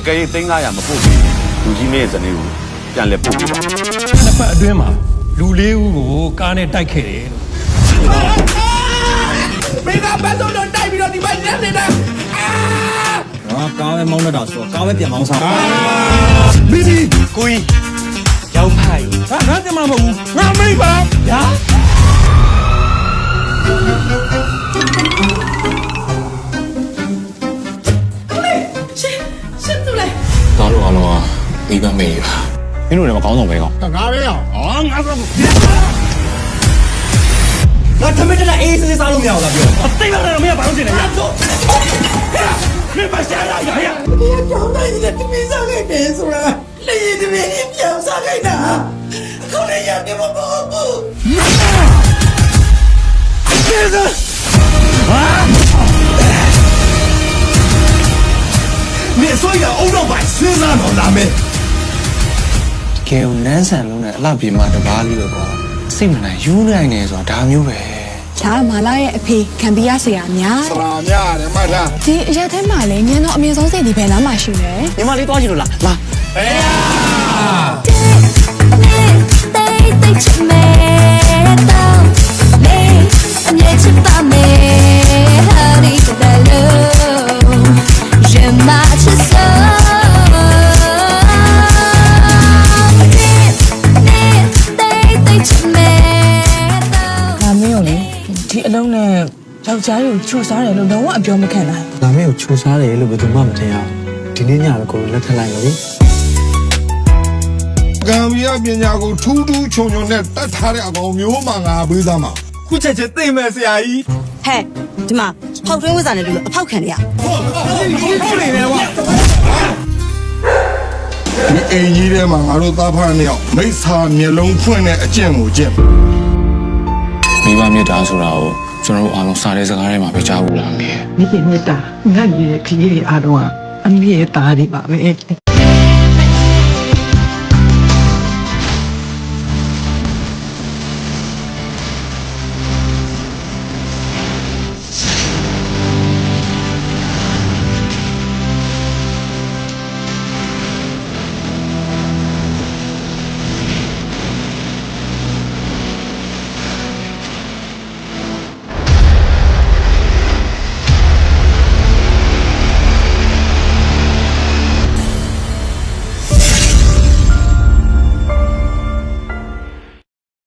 ကဲသိန်း900မပို့ဘူးလူကြီးမင်းရဲ့ဇနီးကိုပြန်လဲပို့ပေးပါ နှစ်ဖက်အတွင်းမှာလူလေးဦးကိုကားနဲ့တိုက်ခဲ့တယ်လို့ မင်းကဘတ်တော့တိုက်ပြီးတော့ဒီဘက်လက်နေတာ ငါကားပဲမောင်းတတ်တာဆိုတော့ကားပဲပြန်မောင်းစား ဘီဘီ ကိုကြီးရောက်ဖိုင် ဟာငါတင်မှာမဟုတ်ဘူးငါမိတ်ပါညာ ရှင်းသူလေ သားတို့အားလုံးကမိဘမေးပါမင်းတို့လည်းမကောင်းတော့ပဲကောင်း ငါပဲရောငါဆို ငါသမီးတက်အေးစစ်စစ်စားလို့မရဘူးလားပြော အသိပါတယ်တော့မင်းကဘာလို့တင်လဲညာ မင်းမရှာလာရရဒီကြောင်တိုင်းနဲ့တမင်းစားခဲ့တယ်ဆိုတာလေရင်တမင်းပြောင်းစားခဲ့တာခေါင်းနဲ့ရပြမပေါ်ဘူးကျေးဇူးမင်းဆိုရအောင်တော့ပါစဉ်းစားတော့လာမယ် ကဲနန်းဆန်လုံးနဲ့အလှပြေမတပါးလေးပဲပေါ့စိတ်မနိုင်ယူနိုင်နေဆိုတာဒါမျိုးပဲ ဒါမာလာရဲ့အဖေခံပြရဆရာများ ဆရာများတယ်မတ်လား ဒီအရက်ထဲမှာလည်းညံတော့အမြင့်ဆုံးစိတ်ဒီဘယ်နားမှာရှိလဲ ညီမလေးတွားကြည့်လို့လားလာ ဒါမင်းကိုလေဒီအလုံးနဲ့ယောက်ျားတွေကိုချူစားတယ်လို့လုံးဝအပြောမခံနိုင် ဒါမျိုးကိုချိုးစားတယ်လို့ဘယ်သူမှမထင်ရဘူးဒီနေ့ညပဲကိုလက်ထပ်လိုက်လို့ ကံမီးပညာကိုထူးထူးခြုံခြုံနဲ့တတ်ထားတဲ့အကောင်မျိုးမှငါပေးသားမှာ ခုချက်ချင်းသိမယ်ဆရာကြီး ဟဲ့ဒီမှာဖောက်ထွင်းဝဇ္ဇာနဲ့တူလို့အဖောက်ခံရ ဟုတ်နေတယ်ကွာ ဒီအိမ်ကြီးထဲမှာငါတို့သားဖားနှစ်ယောက်မိစ္ဆာမျက်လုံးဖွင့်တဲ့အကျင့်ကိုကျင့် မိဘမြတ်တာဆိုတာကိုကျွန်တော်တို့အားလုံးစားတဲ့စကားထဲမှာပဲကြားဘူးလားမေ မိခင်မြတ်တာငါ့ရဲ့ခလေးတွေအားလုံးကအမေရဲ့သားတွေပါပဲ